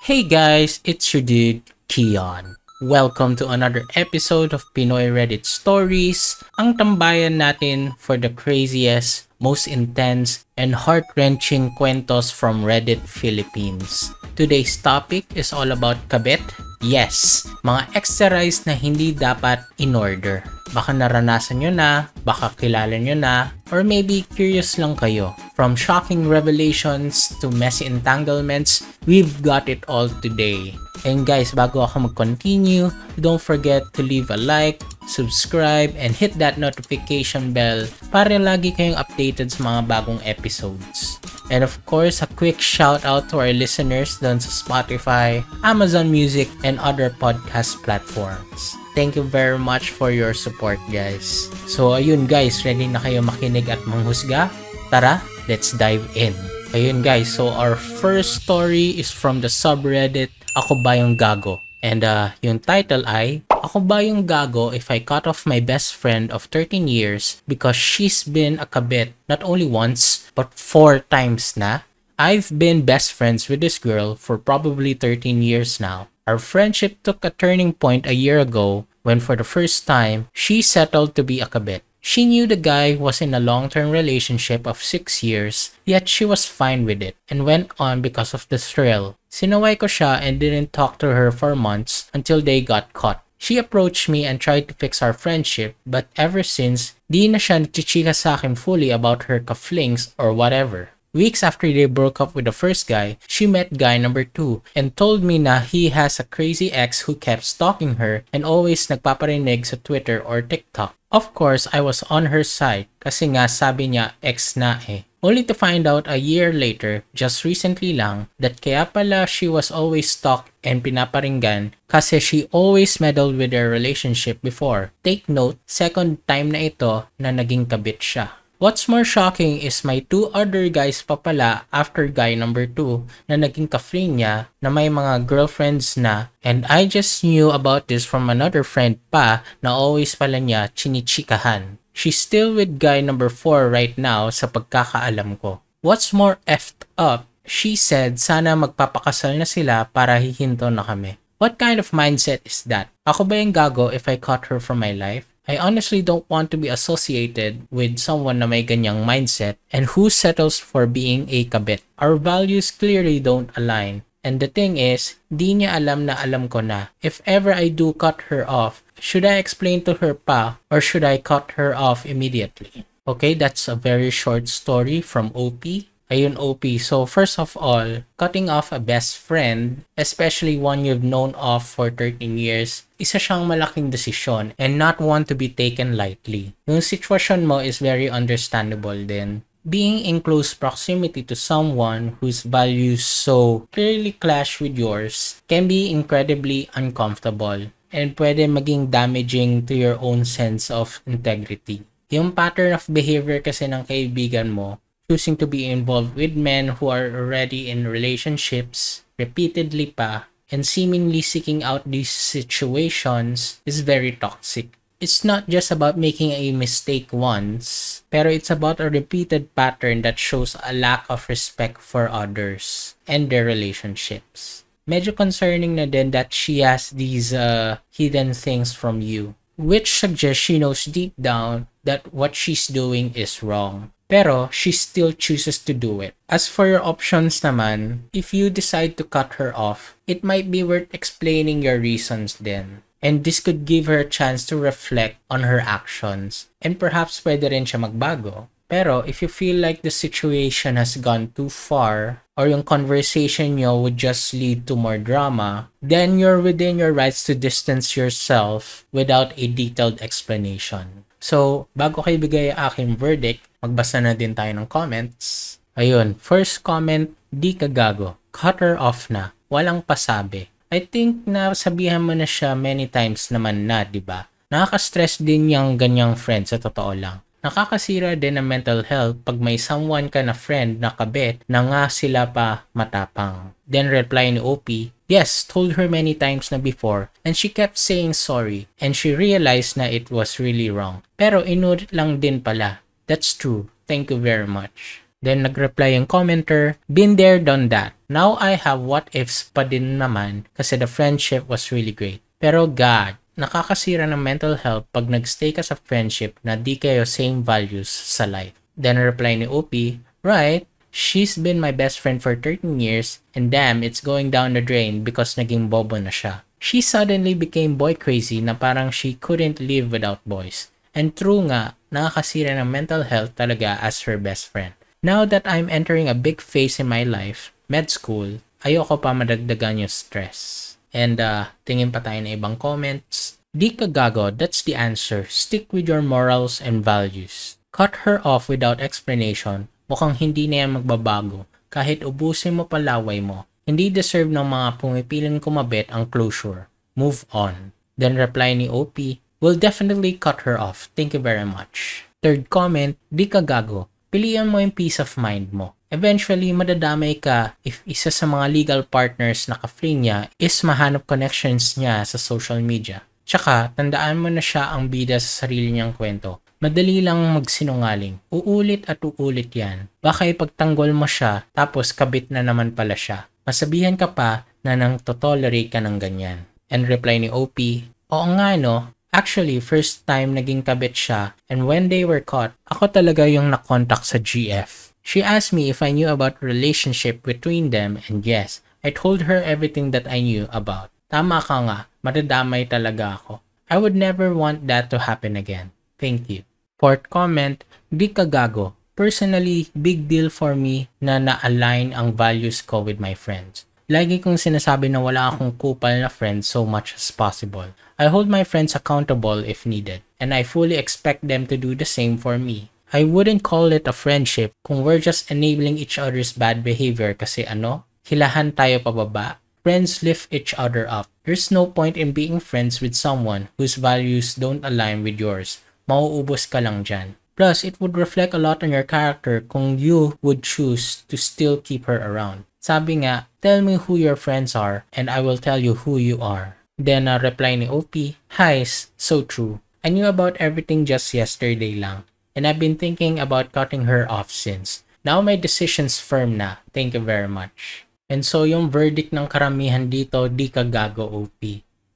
Hey guys, it's your dude, Kion. Welcome to another episode of Pinoy Reddit Stories, ang tambayan natin for the craziest, most intense, and heart-wrenching kwentos from Reddit Philippines. Today's topic is all about kabit. Yes, mga extra rice na hindi dapat in-order. Baka naranasan nyo na, baka kilala nyo na, or maybe curious lang kayo. From shocking revelations to messy entanglements, we've got it all today. And guys, bago ako mag-continue, don't forget to leave a like, subscribe, and hit that notification bell para lagi kayong updated sa mga bagong episodes. And of course, a quick shout out to our listeners doon sa Spotify, Amazon Music, and other podcast platforms. Thank you very much for your support, guys. So ayun guys, ready na kayo makinig at manghusga? Tara, let's dive in. Ayun guys, so our first story is from the subreddit Ako Ba Yung Gago? And yung title ay, Ako ba yung gago if I cut off my best friend of 13 years because she's been a kabit not only once but 4 times na? I've been best friends with this girl for probably 13 years now. Our friendship took a turning point a year ago when for the first time, she settled to be a kabit. She knew the guy was in a long-term relationship of 6 years, yet she was fine with it and went on because of the thrill. Sinaway ko siya and didn't talk to her for months until they got caught. She approached me and tried to fix our friendship, but ever since, di na siya nagchichika sa akin fully about her kaflings or whatever. Weeks after they broke up with the first guy, she met guy number 2 and told me na he has a crazy ex who kept stalking her and always nagpaparinig sa Twitter or TikTok. Of course, I was on her side kasi nga sabi niya ex na eh. Only to find out a year later, just recently lang, that kaya pala she was always stalked and pinaparinggan kasi she always meddled with their relationship before. Take note, second time na ito na naging kabit siya. What's more shocking is my 2 other guys pa pala after guy number 2 na naging ka-fling niya na may mga girlfriends na, and I just knew about this from another friend pa na always pala niya chinichikahan. She's still with guy number 4 right now sa pagkakaalam ko. What's more effed up, she said sana magpapakasal na sila para hihinto na kami. What kind of mindset is that? Ako ba yung gago if I cut her from my life? I honestly don't want to be associated with someone na may ganyang mindset and who settles for being a kabit. Our values clearly don't align. And the thing is, di niya alam na alam ko na. If ever I do cut her off, should I explain to her pa or should I cut her off immediately? Okay, that's a very short story from OP. Ayun OP, so first of all, cutting off a best friend, especially one you've known of for 13 years, isa siyang malaking desisyon and not one to be taken lightly. Yung sitwasyon mo is very understandable din. Being in close proximity to someone whose values so clearly clash with yours can be incredibly uncomfortable and pwede maging damaging to your own sense of integrity. Yung pattern of behavior kasi ng kaibigan mo, choosing to be involved with men who are already in relationships repeatedly pa and seemingly seeking out these situations is very toxic. It's not just about making a mistake once, pero it's about a repeated pattern that shows a lack of respect for others and their relationships. Medyo concerning na din that she has these hidden things from you, which suggests she knows deep down that what she's doing is wrong. Pero she still chooses to do it. As for your options naman, if you decide to cut her off, it might be worth explaining your reasons then. And this could give her a chance to reflect on her actions. And perhaps pwede rin siya magbago. Pero if you feel like the situation has gone too far, or yung conversation nyo would just lead to more drama, then you're within your rights to distance yourself without a detailed explanation. So, bago kayo bigay ang aking verdict, magbasa na din tayo ng comments. Ayun, first comment, di ka gago. Cut her off na. Walang pasabi. I think na sabihan mo na siya many times naman na, di ba? Nakaka-stress din yung ganyang friend sa totoo lang. Nakakasira din ng mental health pag may someone ka na friend na kabit na nga sila pa matapang. Then reply ni OP, yes, told her many times na before and she kept saying sorry and she realized na it was really wrong. Pero inulit lang din pala. That's true. Thank you very much. Then nagreply yung commenter, been there, done that. Now I have what ifs pa din naman kasi the friendship was really great. Pero God, nakakasira ng mental health pag nagstay ka sa friendship na di kayo same values sa life. Then reply ni OP, right, she's been my best friend for 13 years and damn, it's going down the drain because naging bobo na siya. She suddenly became boy crazy na parang she couldn't live without boys. And true nga, nakakasira ng mental health talaga as her best friend. Now that I'm entering a big phase in my life, med school, ayoko pa madagdagan yung stress. And tingin pa tayo ng ibang comments. Di ka gago, that's the answer. Stick with your morals and values. Cut her off without explanation. Mukhang hindi na yan magbabago. Kahit ubusin mo palaway mo. Hindi deserve ng mga pumipiling kumabit ang closure. Move on. Then reply ni OP, will definitely cut her off. Thank you very much. Third comment, di ka gago. Pilihan mo yung peace of mind mo. Eventually, madadamay ka if isa sa mga legal partners na ka-free niya is mahanap connections niya sa social media. Tsaka, tandaan mo na siya ang bida sa sarili niyang kwento. Madali lang magsinungaling. Uulit at uulit yan. Baka ipagtanggol mo siya tapos kabit na naman pala siya. Masabihan ka pa na nang tolerate ka ng ganyan. And reply ni OP, oo nga no, actually first time naging kabit siya and when they were caught, ako talaga yung nakontak sa GF. She asked me if I knew about relationship between them and yes, I told her everything that I knew about. Tama ka nga, madadamay talaga ako. I would never want that to happen again. Thank you. Fourth comment, di ka gago. Personally, big deal for me na na-align ang values ko with my friends. Lagi kong sinasabi na wala akong kupal na friends so much as possible. I hold my friends accountable if needed, and I fully expect them to do the same for me. I wouldn't call it a friendship kung we're just enabling each other's bad behavior kasi hilahan tayo pababa. Friends lift each other up. There's no point in being friends with someone whose values don't align with yours. Mauubos ka lang dyan. Plus, it would reflect a lot on your character kung you would choose to still keep her around. Sabi nga, tell me who your friends are and I will tell you who you are. Then reply ni OP, Heis, so true. I knew about everything just yesterday lang. And I've been thinking about cutting her off since. Now my decision's firm na. Thank you very much. And so yung verdict ng karamihan dito, di ka gago OP.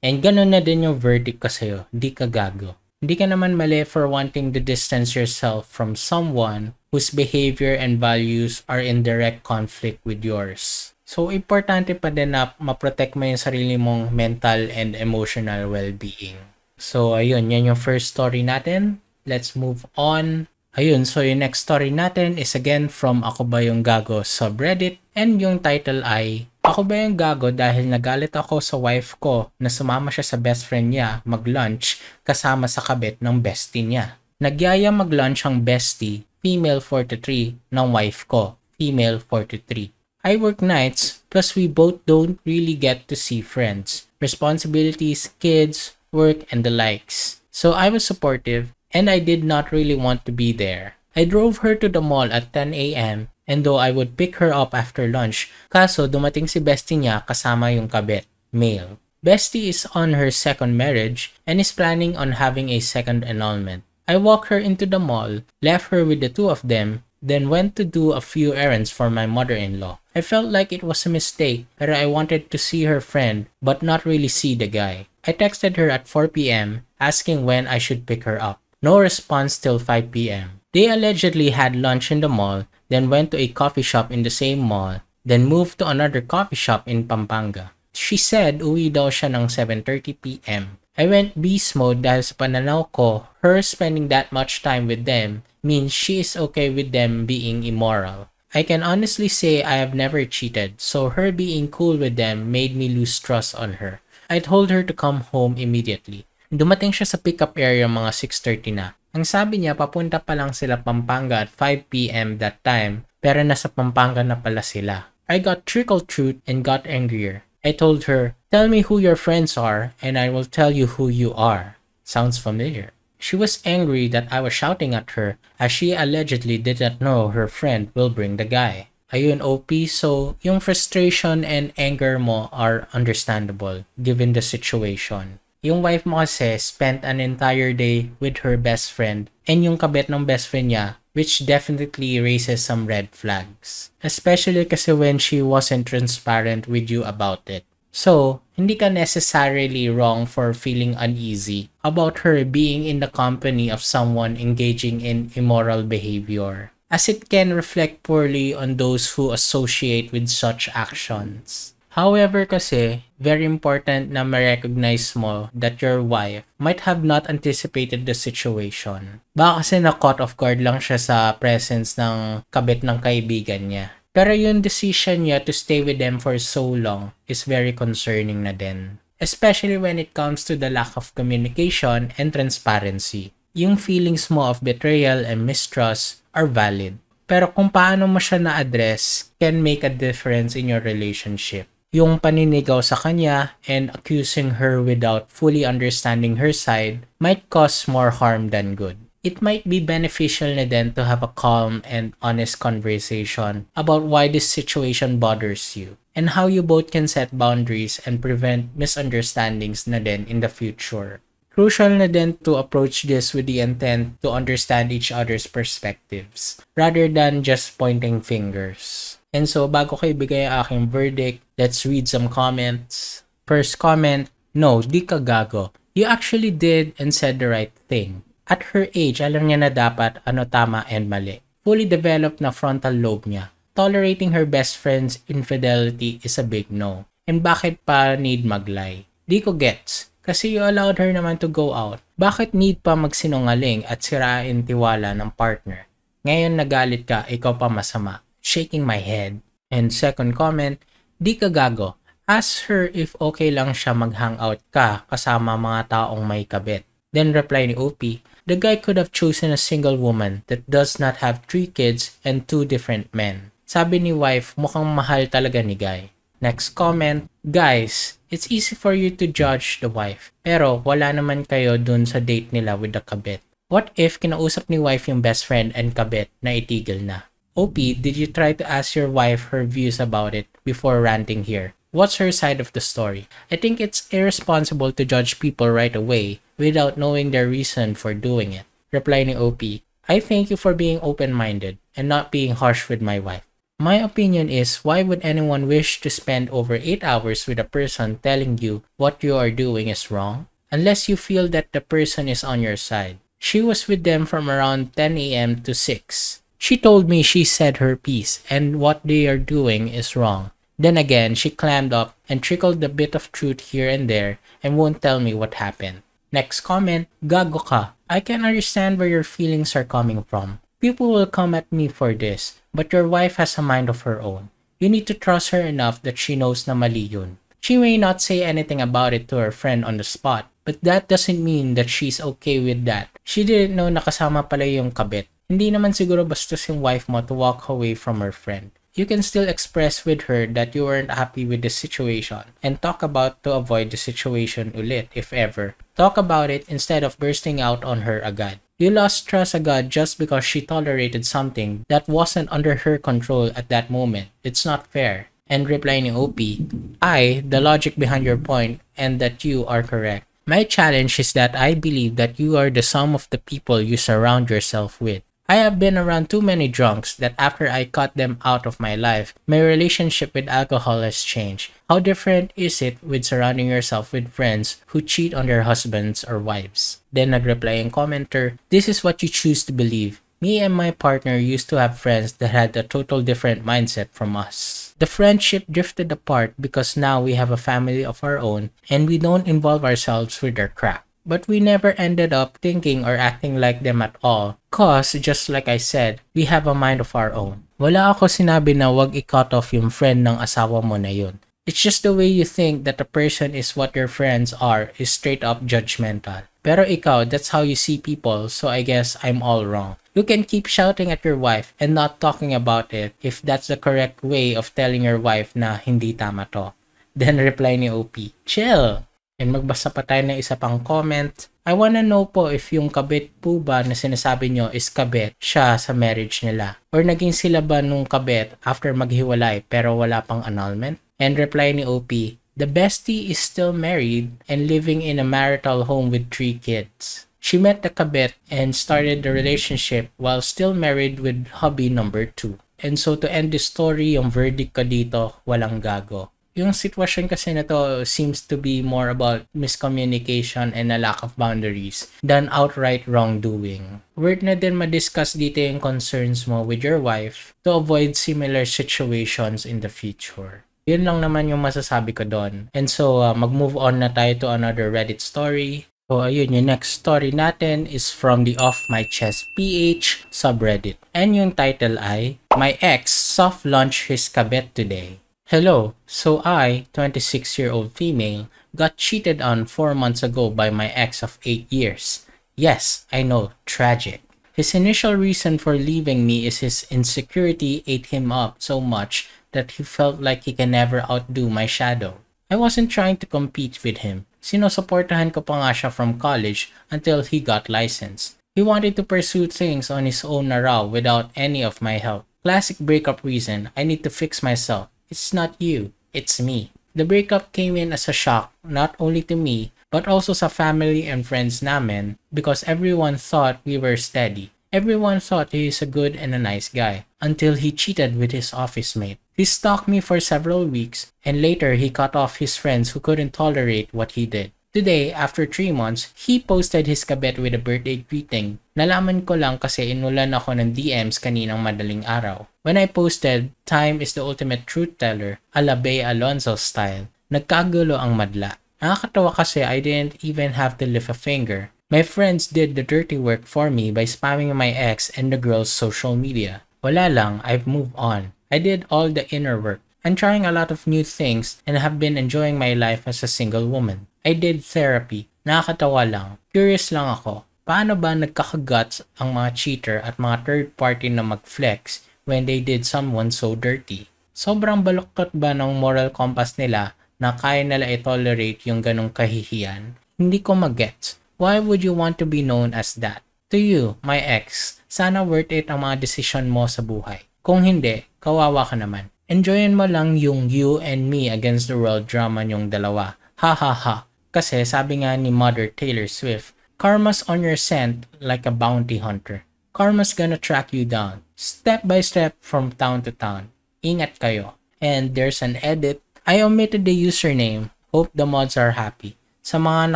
And ganun na din yung verdict ko sa'yo, di ka gago. Hindi ka naman mali for wanting to distance yourself from someone whose behavior and values are in direct conflict with yours. So, importante pa din na maprotect mo yung sarili mong mental and emotional well-being. So, ayun, yan yung first story natin. Let's move on. Ayun, so yung next story natin is again from Ako Ba Yung Gago subreddit. And yung title ay, Ako ba yung gago dahil nagalit ako sa wife ko na sumama siya sa best friend niya mag-lunch kasama sa kabit ng bestie niya. Nagyaya mag-lunch ang bestie, female 43, ng wife ko, female 43. I work nights, plus we both don't really get to see friends. Responsibilities, kids, work, and the likes. So I was supportive, and I did not really want to be there. I drove her to the mall at 10 a.m. and though I would pick her up after lunch, kaso dumating si bestie niya kasama yung kabit, male. Bestie is on her second marriage and is planning on having a second annulment. I walked her into the mall, left her with the two of them, then went to do a few errands for my mother-in-law. I felt like it was a mistake, but I wanted to see her friend but not really see the guy. I texted her at 4 p.m. asking when I should pick her up. No response till 5 p.m. They allegedly had lunch in the mall, then went to a coffee shop in the same mall, then moved to another coffee shop in Pampanga. She said uwi daw siya ng 7:30 p.m. I went beast mode dahil sa pananaw ko, her spending that much time with them means she is okay with them being immoral. I can honestly say I have never cheated, so her being cool with them made me lose trust on her. I told her to come home immediately. Dumating siya sa pickup area mga 6:30 na. Ang sabi niya, papunta pa lang sila Pampanga at 5 p.m. that time, pero nasa Pampanga na pala sila. I got trickle truth and got angrier. I told her, tell me who your friends are, and I will tell you who you are. Sounds familiar. She was angry that I was shouting at her, as she allegedly did not know her friend will bring the guy. Ayun, OP, so yung frustration and anger mo are understandable, given the situation. Yung wife mo kasi spent an entire day with her best friend and yung kabit ng best friend niya, which definitely raises some red flags. Especially kasi when she wasn't transparent with you about it. So, hindi ka necessarily wrong for feeling uneasy about her being in the company of someone engaging in immoral behavior, as it can reflect poorly on those who associate with such actions. However kasi, very important na ma-recognize mo that your wife might have not anticipated the situation. Baka kasi na-caught off guard lang siya sa presence ng kabit ng kaibigan niya. Pero yung decision niya to stay with them for so long is very concerning na din. Especially when it comes to the lack of communication and transparency. Yung feelings mo of betrayal and mistrust are valid. Pero kung paano mo siya na-address can make a difference in your relationship. Yung paninigaw sa kanya and accusing her without fully understanding her side might cause more harm than good. It might be beneficial na din to have a calm and honest conversation about why this situation bothers you and how you both can set boundaries and prevent misunderstandings na din in the future. Crucial na din to approach this with the intent to understand each other's perspectives rather than just pointing fingers. And so, bago ko ibigay ang aking verdict, let's read some comments. First comment, no, di ka gago. You actually did and said the right thing. At her age, alam niya na dapat ano tama and mali. Fully developed na frontal lobe niya. Tolerating her best friend's infidelity is a big no. And bakit pa need mag-lie? Di ko gets. Kasi you allowed her naman to go out. Bakit need pa magsinungaling at sirain tiwala ng partner? Ngayon nagalit ka, ikaw pa masama. Shaking my head. And second comment, di ka gago. Ask her if okay lang siya mag-hangout ka kasama mga taong may kabit. Then reply ni OP, the guy could have chosen a single woman that does not have 3 kids and 2 different men. Sabi ni wife, mukhang mahal talaga ni guy. Next comment, guys, it's easy for you to judge the wife. Pero wala naman kayo dun sa date nila with the kabit. What if kinausap ni wife yung best friend and kabit na itigil na? OP, did you try to ask your wife her views about it before ranting here? What's her side of the story? I think it's irresponsible to judge people right away without knowing their reason for doing it. Reply ni OP, I thank you for being open-minded and not being harsh with my wife. My opinion is, why would anyone wish to spend over 8 hours with a person telling you what you are doing is wrong? Unless you feel that the person is on your side. She was with them from around 10 a.m. to 6. She told me she said her piece and what they are doing is wrong. Then again, she clammed up and trickled a bit of truth here and there and won't tell me what happened. Next comment, gago ka. I can understand where your feelings are coming from. People will come at me for this, but your wife has a mind of her own. You need to trust her enough that she knows na mali yun. She may not say anything about it to her friend on the spot, but that doesn't mean that she's okay with that. She didn't know nakasama pala yung kabit. Hindi naman siguro bastos yung wife mo to walk away from her friend. You can still express with her that you weren't happy with the situation and talk about to avoid the situation ulit if ever. Talk about it instead of bursting out on her agad. You lost trust agad just because she tolerated something that wasn't under her control at that moment. It's not fair. And reply ni OP, the logic behind your point and that you are correct. My challenge is that I believe that you are the sum of the people you surround yourself with. I have been around too many drunks that after I cut them out of my life, my relationship with alcohol has changed. How different is it with surrounding yourself with friends who cheat on their husbands or wives? Then nagreply ang commenter, this is what you choose to believe. Me and my partner used to have friends that had a total different mindset from us. The friendship drifted apart because now we have a family of our own and we don't involve ourselves with their crap. But we never ended up thinking or acting like them at all. Cause, just like I said, we have a mind of our own. Wala ako sinabi na wag i-cut off yung friend ng asawa mo na yun. It's just the way you think that a person is what your friends are is straight up judgmental. Pero ikaw, that's how you see people, so I guess I'm all wrong. You can keep shouting at your wife and not talking about it if that's the correct way of telling your wife na hindi tama to. Then reply ni OP, chill! And magbasa pa tayo ng isa pang comment. I wanna know po if yung kabit po ba na sinasabi nyo is kabit siya sa marriage nila? Or naging sila ba nung kabit after maghiwalay pero wala pang annulment? And reply ni OP, The bestie is still married and living in a marital home with 3 kids. She met the kabit and started the relationship while still married with hubby number 2. And so to end the story, yung verdict ko dito, walang gago. Yung sitwasyon kasi na to seems to be more about miscommunication and a lack of boundaries than outright wrongdoing. Worth na din ma-discuss dito yung concerns mo with your wife to avoid similar situations in the future. Yun lang naman yung masasabi ko doon. And so, mag-move on na tayo to another Reddit story. So, ayun, yung next story natin is from the Off My Chest PH subreddit. And yung title ay, My Ex Soft Launched His Kabet Today. Hello, so I, 26-year-old female, got cheated on 4 months ago by my ex of 8 years. Yes, I know, tragic. His initial reason for leaving me is his insecurity ate him up so much that he felt like he can never outdo my shadow. I wasn't trying to compete with him. Sinusuportahan ko pa nga siya from college until he got licensed. He wanted to pursue things on his own na raw without any of my help. Classic breakup reason, I need to fix myself. It's not you, it's me. The breakup came in as a shock, not only to me, but also sa family and friends namin because everyone thought we were steady. Everyone thought he is a good and a nice guy until he cheated with his office mate. He stalked me for several weeks and later he cut off his friends who couldn't tolerate what he did. Today, after 3 months, he posted his kabet with a birthday greeting. Nalaman ko lang kasi inulan ako ng DMs kaninang madaling araw. When I posted, time is the ultimate truth teller, a la Bea Alonzo style. Nagkagulo ang madla. Nakakatawa kasi I didn't even have to lift a finger. My friends did the dirty work for me by spamming my ex and the girl's social media. Wala lang, I've moved on. I did all the inner work. I'm trying a lot of new things and have been enjoying my life as a single woman. I did therapy. Nakakatawa lang. Curious lang ako. Paano ba nagkakaguts ang mga cheater at mga third party na mag-flex when they did someone so dirty? Sobrang baluktot ba ng moral compass nila na kaya nila i-tolerate yung ganong kahihiyan? Hindi ko mag-gets. Why would you want to be known as that? To you, my ex, sana worth it ang mga desisyon mo sa buhay. Kung hindi, kawawa ka naman. Enjoyin mo lang yung you and me against the world drama nyong dalawa. Ha ha ha. Kasi sabi nga ni Mother Taylor Swift, karma's on your scent like a bounty hunter. Karma's gonna track you down, step by step from town to town. Ingat kayo. And there's an edit. I omitted the username. Hope the mods are happy. Sa mga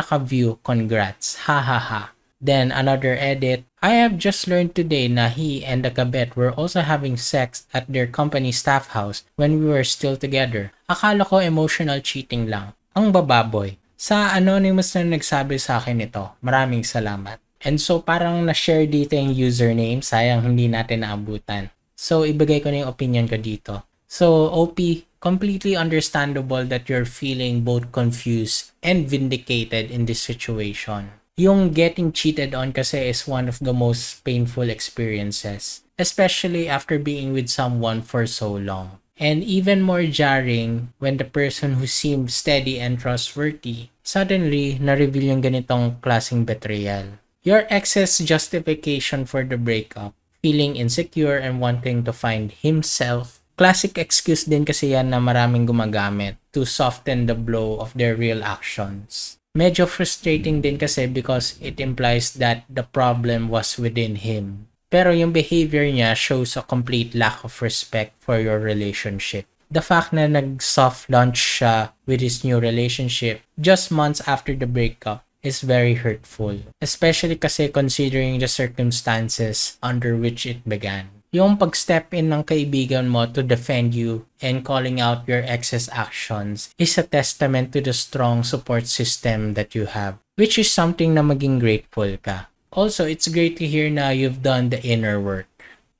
naka-view, congrats. Ha ha ha. Then another edit. I have just learned today na he and the kabet were also having sex at their company staff house when we were still together. Akala ko emotional cheating lang. Ang bababoy. Sa anonymous na nagsabi sa akin ito, maraming salamat. And so parang na-share dito yung username, sayang hindi natin naabutan. So ibigay ko na yung opinion ko dito. So OP, completely understandable that you're feeling both confused and vindicated in this situation. Yung getting cheated on kasi is one of the most painful experiences, especially after being with someone for so long. And even more jarring when the person who seemed steady and trustworthy suddenly na-reveal yung ganitong klaseng betrayal. Your ex's justification for the breakup, feeling insecure and wanting to find himself. Classic excuse din kasi yan na maraming gumagamit to soften the blow of their real actions. Medyo frustrating din kasi because it implies that the problem was within him. Pero yung behavior niya shows a complete lack of respect for your relationship. The fact na nag-soft launch siya with his new relationship just months after the breakup is very hurtful. Especially kasi considering the circumstances under which it began. Yung pag-step in ng kaibigan mo to defend you and calling out your ex's actions is a testament to the strong support system that you have, which is something na maging grateful ka. Also, it's great to hear na you've done the inner work.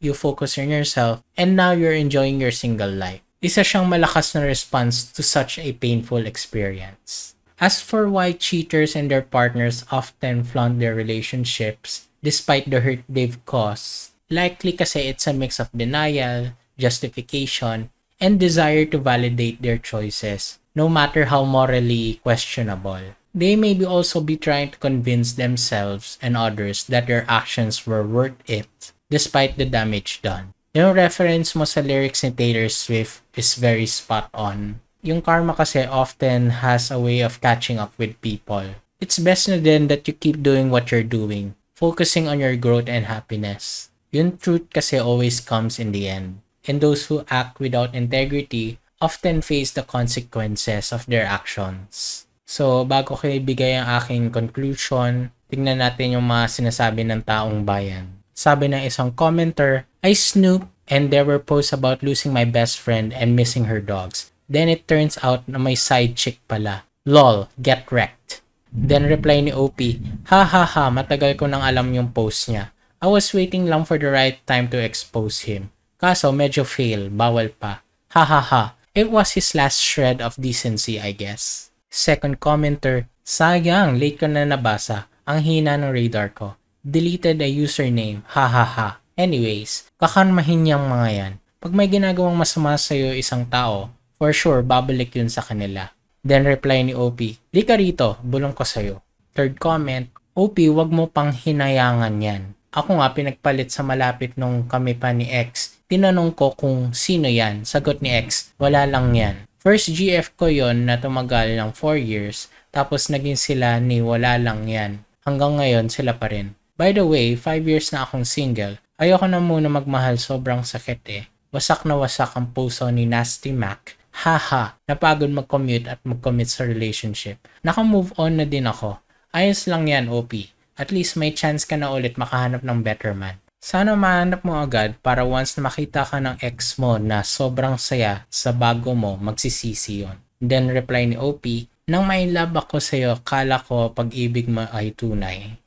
You focus on yourself and now you're enjoying your single life. Isa siyang malakas na response to such a painful experience. As for why cheaters and their partners often flaunt their relationships despite the hurt they've caused, likely kasi it's a mix of denial, justification, and desire to validate their choices, no matter how morally questionable. They may also be trying to convince themselves and others that their actions were worth it, despite the damage done. Yung reference mo sa lyrics ni Taylor Swift is very spot on. Yung karma kasi often has a way of catching up with people. It's best na din that you keep doing what you're doing, focusing on your growth and happiness. Yung truth kasi always comes in the end. And those who act without integrity often face the consequences of their actions. So, bago ko ibigay ang aking conclusion, tingnan natin yung mga sinasabi ng taong bayan. Sabi ng isang commenter, I snooped and there were posts about losing my best friend and missing her dogs. Then it turns out na may side chick pala. Lol, get wrecked. Then reply ni OP, ha ha ha, matagal ko nang alam yung post niya. I was waiting lang for the right time to expose him. Kaso medyo fail, bawal pa. Ha ha ha, it was his last shred of decency I guess. Second commenter, sayang, late ko na nabasa. Ang hina ng radar ko. Deleted a username, ha ha ha. Anyways, kakarmahin niyang mga yan. Pag may ginagawang masama sa'yo isang tao, for sure, babalik yun sa kanila. Then reply ni OP, di ka rito, bulong ko sa'yo. Third comment, OP, wag mo pang hinayangan yan. Ako nga pinagpalit sa malapit nung kami pa ni X. Tinanong ko kung sino yan. Sagot ni X, wala lang yan. First GF ko yon na tumagal ng 4 years, tapos naging sila ni wala lang yan. Hanggang ngayon sila pa rin. By the way, 5 years na akong single. Ayoko na muna magmahal, sobrang sakit eh. Wasak na wasak ang puso ni Nasty Mac. Haha, napagod mag-commute at mag-commit sa relationship. Naka-move on na din ako. Ayos lang yan, OP. At least may chance ka na ulit makahanap ng better man. Sana mahanap mo agad para once na makita ka ng ex mo na sobrang saya sa bago mo, magsisisi yun. Then reply ni OP, nang may love ako sa'yo, kala ko pag-ibig mo ay tunay.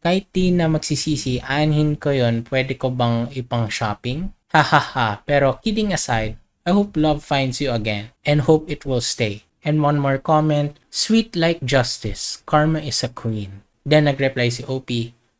Kahit di na magsisisi, aanhin ko yon, pwede ko bang ipang shopping? Hahaha, pero kidding aside, I hope love finds you again and hope it will stay. And one more comment, sweet like justice, karma is a queen. Then nagreply si OP,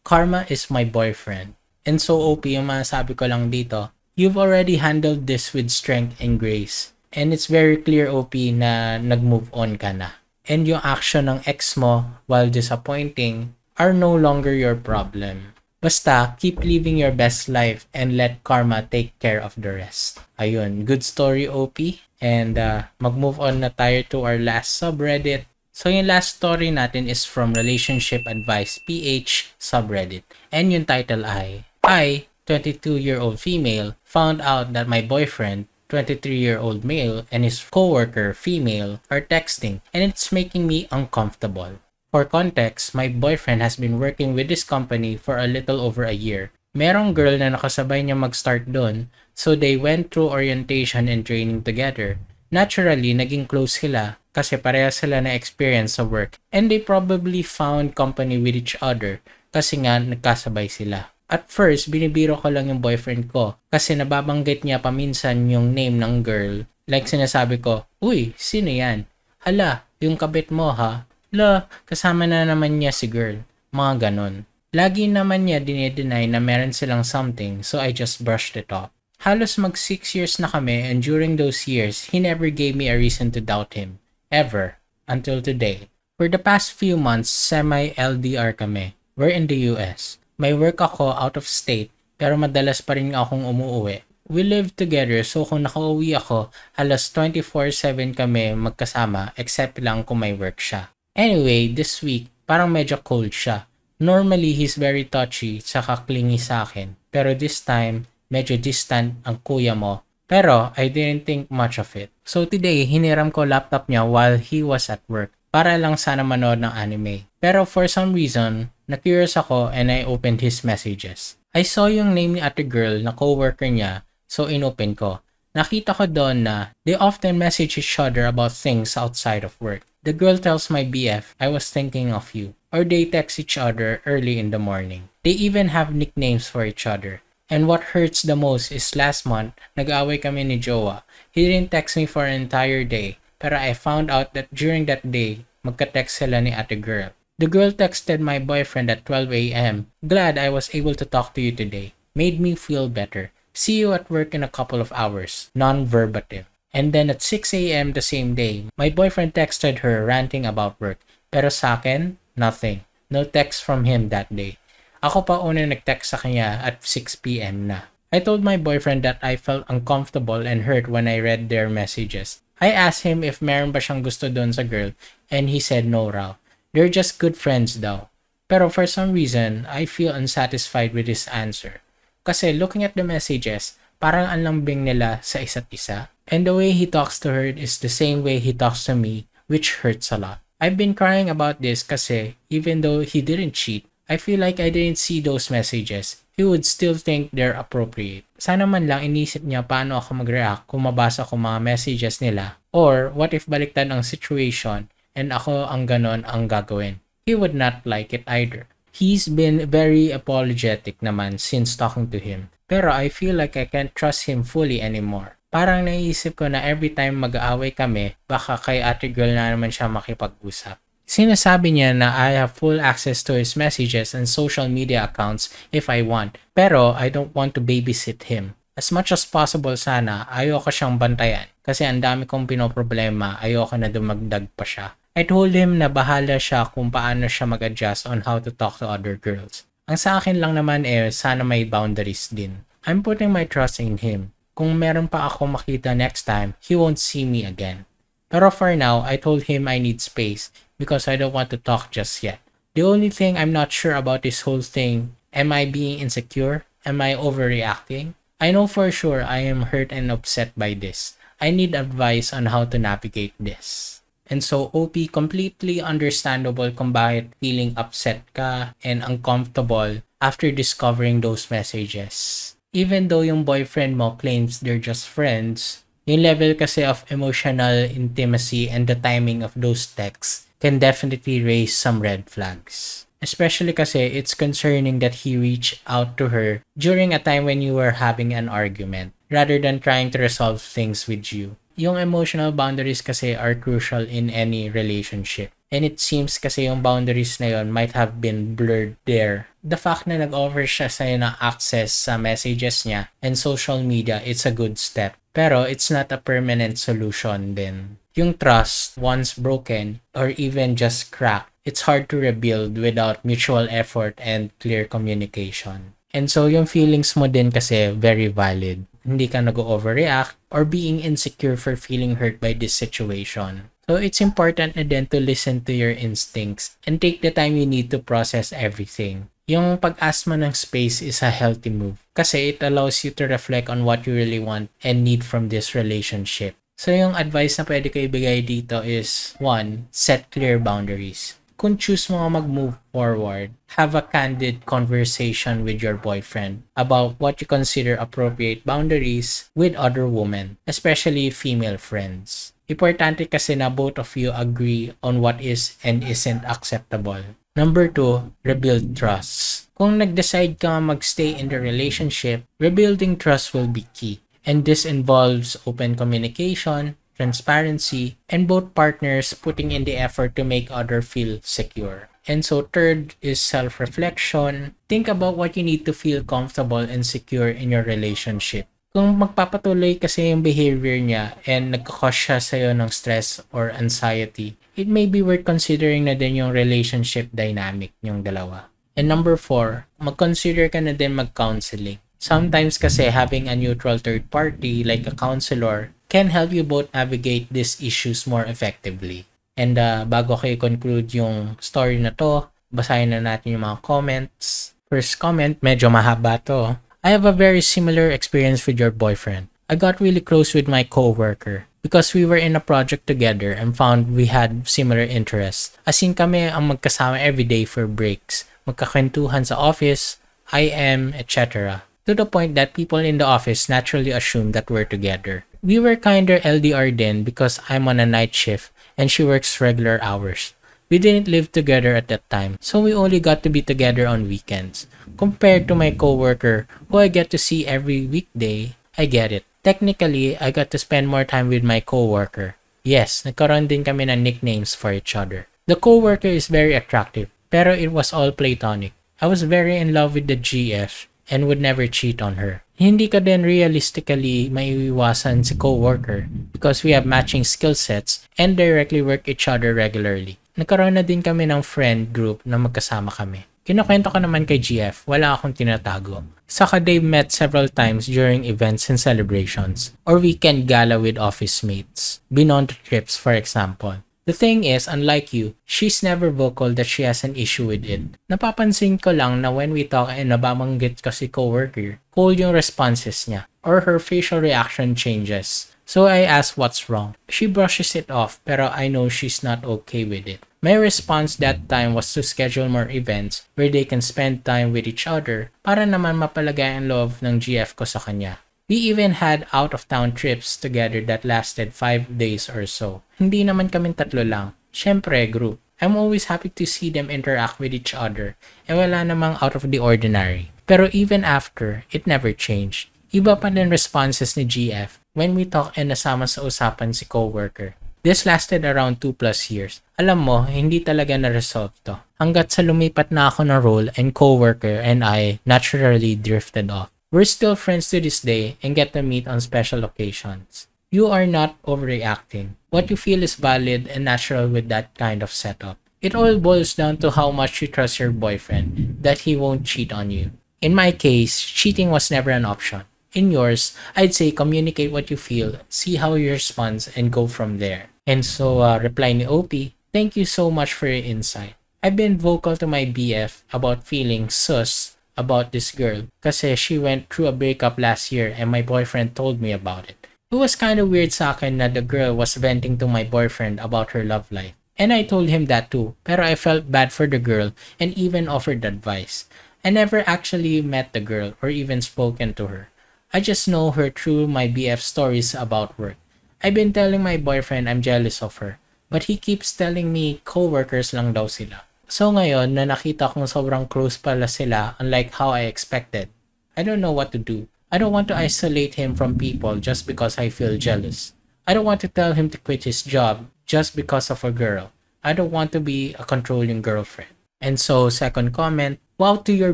karma is my boyfriend. And so OP, yung masasabi ko lang dito, you've already handled this with strength and grace. And it's very clear OP na nag-move on ka na. And yung action ng ex mo, while disappointing, are no longer your problem. Basta, keep living your best life and let karma take care of the rest. Ayun, good story OP. And mag-move on na tayo to our last subreddit. So yung last story natin is from Relationship Advice PH subreddit. And yung title ay, I, 22-year-old female, found out that my boyfriend, 23-year-old male, and his coworker, female, are texting and it's making me uncomfortable. For context, my boyfriend has been working with this company for a little over a year. Merong girl na nakasabay niya mag-start doon, so they went through orientation and training together. Naturally, naging close sila kasi pareha sila na experience sa work and they probably found company with each other kasi nga nagkasabay sila. At first, binibiro ko lang yung boyfriend ko kasi nababanggit niya paminsan yung name ng girl. Like sinasabi ko, uy, sino yan? Hala, yung kabit mo ha? La, kasama na naman niya si girl. Mga ganon. Lagi naman niya dinideny na meron silang something, so I just brushed it off. Halos mag 6 years na kami and during those years, he never gave me a reason to doubt him. Ever. Until today. For the past few months, semi-LDR kami. We're in the US. May work ako out of state, pero madalas pa rin akong umuuwi. We live together, so kung nakauwi ako, halos 24/7 kami magkasama except lang kung may work siya. Anyway, this week, parang medyo cold siya. Normally, he's very touchy, tsaka clingy sa akin. Pero this time, medyo distant ang kuya mo. Pero, I didn't think much of it. So today, hiniram ko laptop niya while he was at work. Para lang sana manood ng anime. Pero for some reason, na-curious ako and I opened his messages. I saw yung name ni ate girl na coworker niya, so inopen ko. Nakita ko doon na they often message each other about things outside of work. The girl tells my BF, I was thinking of you. Or they text each other early in the morning. They even have nicknames for each other. And what hurts the most is last month, nag-away kami ni Jowa. He didn't text me for an entire day. Pero I found out that during that day, magka-text sila ni ate girl. The girl texted my boyfriend at 12 a.m. Glad I was able to talk to you today. Made me feel better. See you at work in a couple of hours. Non-verbatim. And then at 6 a.m. the same day, my boyfriend texted her ranting about work. Pero sa akin, nothing. No text from him that day. Ako pa una nag-text sa kanya at 6 p.m. na. I told my boyfriend that I felt uncomfortable and hurt when I read their messages. I asked him if meron ba siyang gusto doon sa girl and he said no raw. They're just good friends daw. Pero for some reason, I feel unsatisfied with his answer. Kasi looking at the messages, parang ang lambing nila sa isa't isa. And the way he talks to her is the same way he talks to me, which hurts a lot. I've been crying about this kasi even though he didn't cheat, I feel like I didn't see those messages. He would still think they're appropriate. Sana man lang inisip niya paano ako mag-react kung mabasa ko mga messages nila. Or what if baliktad ang situation and ako ang ganon ang gagawin? He would not like it either. He's been very apologetic naman since talking to him. Pero I feel like I can't trust him fully anymore. Parang naisip ko na every time mag-aaway kami, baka kay ate girl na naman siya makipag-usap. Sinasabi niya na I have full access to his messages and social media accounts if I want, pero I don't want to babysit him. As much as possible sana, ayoko siyang bantayan kasi ang dami kong pinoproblema, ayoko na dumagdag pa siya. I told him na bahala siya kung paano siya mag-adjust on how to talk to other girls. Ang sa akin lang naman sana may boundaries din. I'm putting my trust in him. Kung meron pa ako makita next time, he won't see me again. Pero for now, I told him I need space because I don't want to talk just yet. The only thing I'm not sure about this whole thing, am I being insecure? Am I overreacting? I know for sure I am hurt and upset by this. I need advice on how to navigate this. And so OP, completely understandable kung bakit feeling upset ka and uncomfortable after discovering those messages. Even though yung boyfriend mo claims they're just friends, yung level kasi of emotional intimacy and the timing of those texts can definitely raise some red flags. Especially kasi it's concerning that he reached out to her during a time when you were having an argument rather than trying to resolve things with you. Yung emotional boundaries kasi are crucial in any relationship. And it seems kasi yung boundaries na yon might have been blurred there. The fact na nag-offer siya sa'yo ng access sa messages niya and social media, it's a good step. Pero it's not a permanent solution din. Yung trust, once broken or even just cracked, it's hard to rebuild without mutual effort and clear communication. And so yung feelings mo din kasi very valid. Hindi ka nag-overreact or being insecure for feeling hurt by this situation. So it's important na din to listen to your instincts and take the time you need to process everything. Yung pag-ask mo ng space is a healthy move kasi it allows you to reflect on what you really want and need from this relationship. So yung advice na pwede ko ibigay dito is 1. Set clear boundaries. Kung choose mo mag-move forward, have a candid conversation with your boyfriend about what you consider appropriate boundaries with other women, especially female friends. Importante kasi na both of you agree on what is and isn't acceptable. Number 2, rebuild trust. Kung nag-decide ka magstay in the relationship, rebuilding trust will be key. And this involves open communication, transparency, and both partners putting in the effort to make other feel secure. And so third is self-reflection. Think about what you need to feel comfortable and secure in your relationship. Kung magpapatuloy kasi yung behavior niya and nagkakause siya sa'yo ng stress or anxiety, it may be worth considering na din yung relationship dynamic niyong dalawa. And number 4, mag-consider ka na din mag-counseling. Sometimes kasi having a neutral third party like a counselor can help you both navigate these issues more effectively. And bago ko i-conclude yung story na to, basahin na natin yung mga comments. First comment, medyo mahaba to. I have a very similar experience with your boyfriend. I got really close with my coworker because we were in a project together and found we had similar interests. As in kami ang magkasama everyday for breaks, magkakwentuhan sa office, IM, etc. To the point that people in the office naturally assume that we're together. We were kinda LDR then because I'm on a night shift and she works regular hours. We didn't live together at that time, so we only got to be together on weekends. Compared to my coworker, who I get to see every weekday, I get it. Technically, I got to spend more time with my coworker. Yes, nagkaroon din kami ng nicknames for each other. The coworker is very attractive, pero it was all platonic. I was very in love with the GF and would never cheat on her. Hindi ka din realistically maiiwasan si coworker because we have matching skill sets and directly work each other regularly. Nagkaroon na din kami ng friend group na magkasama kami. Kinukwento ko naman kay GF, wala akong tinatago. Saka they met several times during events and celebrations, or weekend gala with office mates. Been on the trips, for example. The thing is, unlike you, she's never vocal that she has an issue with it. Napapansin ko lang na when we talk and nababanggit ko si coworker, cold yung responses niya, or her facial reaction changes. So I ask what's wrong. She brushes it off, pero I know she's not okay with it. My response that time was to schedule more events where they can spend time with each other para naman mapalagay ang love ng GF ko sa kanya. We even had out-of-town trips together that lasted 5 days or so. Hindi naman kaming tatlo lang. Syempre, group. I'm always happy to see them interact with each other and wala namang out of the ordinary. Pero even after, it never changed. Iba pa din responses ni GF when we talk and nasama sa usapan si coworker. This lasted around 2+ years. Alam mo, hindi talaga na-resolve to. Hanggat sa lumipat na ako ng role and coworker and I naturally drifted off. We're still friends to this day and get to meet on special occasions. You are not overreacting. What you feel is valid and natural with that kind of setup. It all boils down to how much you trust your boyfriend, that he won't cheat on you. In my case, cheating was never an option. In yours, I'd say communicate what you feel, see how he responds, and go from there. And so, reply ni OP, thank you so much for your insight. I've been vocal to my BF about feeling sus about this girl kasi she went through a breakup last year and my boyfriend told me about it. It was kind of weird sa akin na the girl was venting to my boyfriend about her love life. And I told him that too, pero I felt bad for the girl and even offered advice. I never actually met the girl or even spoken to her. I just know her through my BF stories about work. I've been telling my boyfriend I'm jealous of her, but he keeps telling me coworkers lang daw sila. So ngayon na nakita kong sobrang close pala sila unlike how I expected, I don't know what to do. I don't want to isolate him from people just because I feel jealous. I don't want to tell him to quit his job just because of a girl. I don't want to be a controlling girlfriend. And so, second comment, wow to your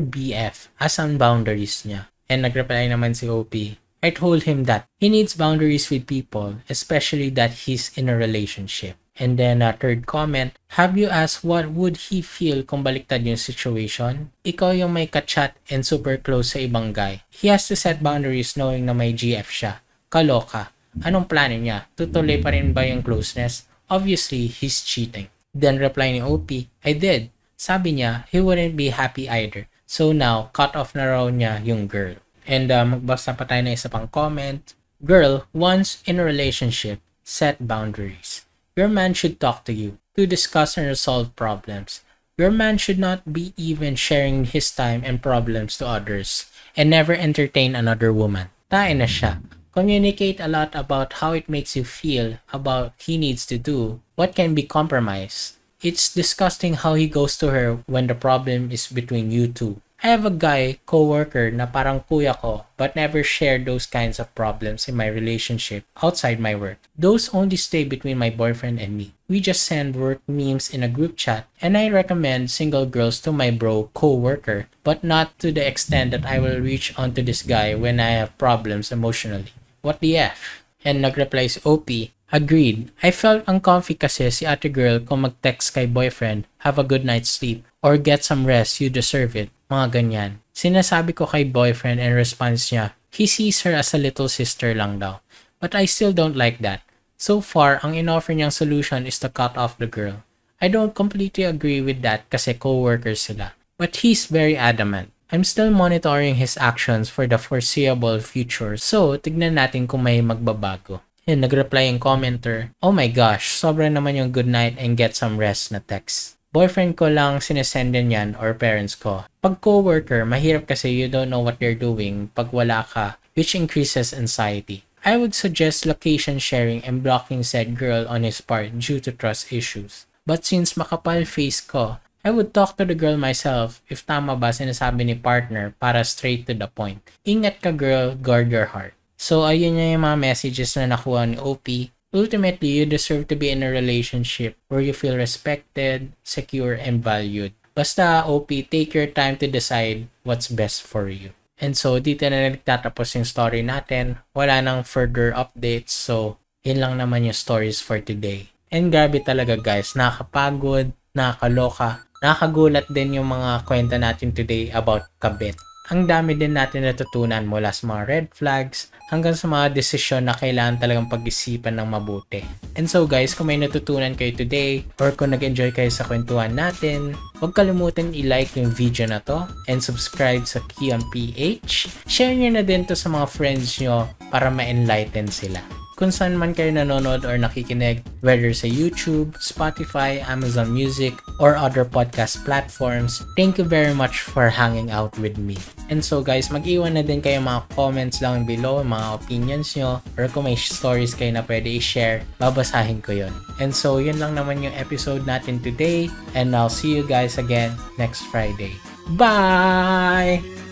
BF, asan boundaries niya? And nagreply naman si OP, I told him that he needs boundaries with people, especially that he's in a relationship. And then third comment, have you asked what would he feel kung baliktad yung situation? Ikaw yung may ka-chat and super close sa ibang guy. He has to set boundaries knowing na may GF siya. Kaloka. Anong plano niya? Tutuloy pa rin ba yung closeness? Obviously, he's cheating. Then reply ni OP, I did. Sabi niya, he wouldn't be happy either. So now, cut off na raw niya yung girl. And magbasa pa tayo na isa pang comment. Girl, once in a relationship, set boundaries. Your man should talk to you to discuss and resolve problems. Your man should not be even sharing his time and problems to others and never entertain another woman. Tae na siya. Communicate a lot about how it makes you feel, about he needs to do, what can be compromised. It's disgusting how he goes to her when the problem is between you two. I have a guy, coworker na parang kuya ko but never shared those kinds of problems in my relationship outside my work. Those only stay between my boyfriend and me. We just send work memes in a group chat and I recommend single girls to my bro coworker but not to the extent that I will reach onto this guy when I have problems emotionally. What the F? And nagreply si OP, agreed. I felt uncomfy kasi si ate girl kung mag-text kay boyfriend, have a good night's sleep, or get some rest, you deserve it. Mga ganyan. Sinasabi ko kay boyfriend and response niya, he sees her as a little sister lang daw. But I still don't like that. So far, ang inoffer niyang solution is to cut off the girl. I don't completely agree with that kasi co-workers sila. But he's very adamant. I'm still monitoring his actions for the foreseeable future, so tignan natin kung may magbabago. And nagreply yung commenter, oh my gosh, sobra naman yung good night and get some rest na text. Boyfriend ko lang sinesendan yan or parents ko. Pag coworker, mahirap kasi you don't know what they're doing pag wala ka, which increases anxiety. I would suggest location sharing and blocking said girl on his part due to trust issues. But since makapal face ko, I would talk to the girl myself if tama ba sinasabi ni partner para straight to the point. Ingat ka girl, guard your heart. So ayun yung mga messages na nakuha ni OP. Ultimately, you deserve to be in a relationship where you feel respected, secure, and valued. Basta, OP, take your time to decide what's best for you. And so, dito na nagtatapos yung story natin. Wala nang further updates. So, yun lang naman yung stories for today. And grabe talaga guys, nakakapagod, nakakaloka. Nakakagulat din yung mga kwento natin today about kabit. Ang dami din natin natutunan mula sa mga red flags hanggang sa mga desisyon na kailangan talagang pag-isipan ng mabuti. And so guys, kung may natutunan kayo today or kung nag-enjoy kayo sa kwentuhan natin, huwag kalimutan i-like yung video na to and subscribe sa Kion PH. Share nyo na din to sa mga friends nyo para ma-enlighten sila. Kung saan man kayo nanonood or nakikinig, whether sa YouTube, Spotify, Amazon Music, or other podcast platforms, thank you very much for hanging out with me. And so guys, mag-iwan na din kayo mga comments down below, mga opinions nyo, or kung may stories kayo na pwede i-share, babasahin ko yun. And so, yun lang naman yung episode natin today, and I'll see you guys again next Friday. Bye!